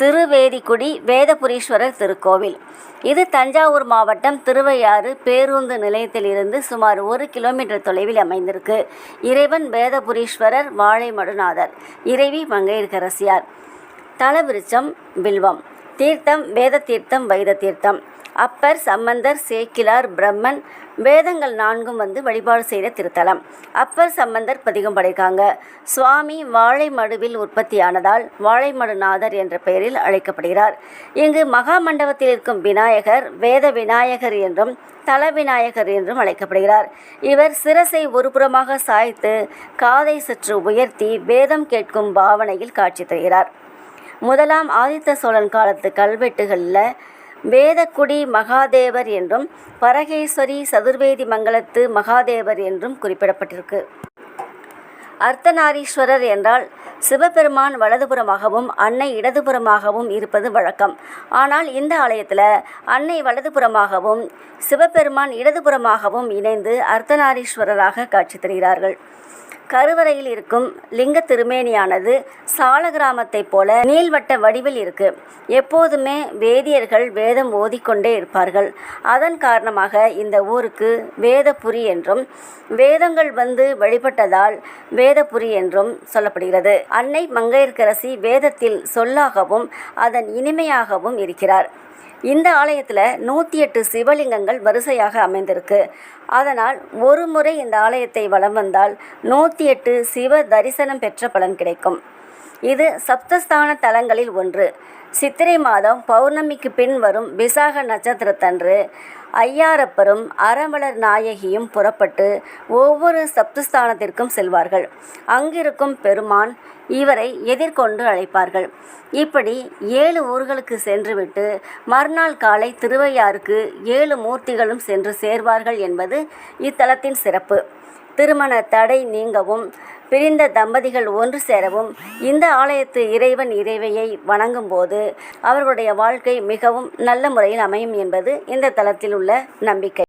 திருவேதிக்குடி வேதபுரீஸ்வரர் திருக்கோவில். இது தஞ்சாவூர் மாவட்டம் திருவையாறு பேருந்து நிலையத்திலிருந்து சுமார் 1 கிலோமீட்டர் தொலைவில் அமைந்திருக்கு. இறைவன் வேதபுரீஸ்வரர், வாழைமடுநாதர், இறைவி மங்கையர்க்கரசியார். தலவிருச்சம் வில்வம். தீர்த்தம் வேத தீர்த்தம், வைர தீர்த்தம். அப்பர், சம்பந்தர், சேக்கிழார், பிரம்மன், வேதங்கள் 4ம் வந்து வழிபாடு செய்த திருத்தலம். அப்பர் சம்பந்தர் பதிகம் படைக்காங்க. சுவாமி வாழைமடுவில் உற்பத்தியானதால் வாழைமடுநாதர் என்ற பெயரில் அழைக்கப்படுகிறார். இங்கு மகா மண்டபத்தில் இருக்கும் விநாயகர் வேத விநாயகர் என்றும் தல விநாயகர் என்றும் அழைக்கப்படுகிறார். இவர் சிரசை ஒருபுறமாக சாய்த்து காதை சற்று உயர்த்தி வேதம் கேட்கும் பாவனையில் காட்சி தருகிறார். முதலாம் ஆதித்த சோழன் காலத்து கல்வெட்டுகளில் வேதக்குடி மகாதேவர் என்றும் பரகேஸ்வரி சதுர்வேதி மங்கலத்து மகாதேவர் என்றும் குறிப்பிடப்பட்டிருக்கு. அர்த்தநாரீஸ்வரர் என்றால் சிவபெருமான் வலதுபுறமாகவும் அன்னை இடதுபுறமாகவும் இருப்பது வழக்கம். ஆனால் இந்த ஆலயத்தில் அன்னை வலதுபுறமாகவும் சிவபெருமான் இடதுபுறமாகவும் இணைந்து அர்த்தநாரீஸ்வரராக காட்சி தருகிறார்கள். கருவறையில் இருக்கும் லிங்க திருமேனியானது சால கிராமத்தைப் போல நீள்வட்ட வடிவில் இருக்கு. எப்போதுமே வேதியர்கள் வேதம் ஓதிக்கொண்டே இருப்பார்கள். அதன் காரணமாக இந்த ஊருக்கு வேதபுரி என்றும், வேதங்கள் வந்து வழிபட்டதால் வேதபுரி என்றும் சொல்லப்படுகிறது. அன்னை மங்கையர்க்கரசி வேதத்தில் சொல்லாகவும் அதன் இனிமையாகவும் இருக்கிறார். இந்த ஆலயத்தில் 108 சிவலிங்கங்கள் வரிசையாக அமைந்திருக்கு. அதனால் ஒரு முறை இந்த ஆலயத்தை வலம் வந்தால் 108 சிவ தரிசனம் பெற்ற பலன் கிடைக்கும். இது சப்தஸ்தான தலங்களில் ஒன்று. சித்திரை மாதம் பௌர்ணமிக்கு பின் வரும் விசாக நட்சத்திரத்தன்று ஐயாரப்பரும் அறமலர் நாயகியும் புறப்பட்டு ஒவ்வொரு சப்தஸ்தானத்திற்கும் செல்வார்கள். அங்கிருக்கும் பெருமான் இவரை எதிர்கொண்டு அழைப்பார்கள். இப்படி 7 ஊர்களுக்கு சென்றுவிட்டு மறுநாள் காலை திருவையாறுக்கு 7 மூர்த்திகளும் சென்று சேர்வார்கள் என்பது இத்தலத்தின் சிறப்பு. திருமண தடை நீங்கவும், பிரிந்த தம்பதிகள் ஒன்று சேரவும் இந்த ஆலயத்து இறைவன் இறைவியை வணங்கும் போது அவர்களுடைய வாழ்க்கை மிகவும் நல்ல முறையில் அமையும் என்பது இந்த தலத்தில் உள்ள நம்பிக்கை.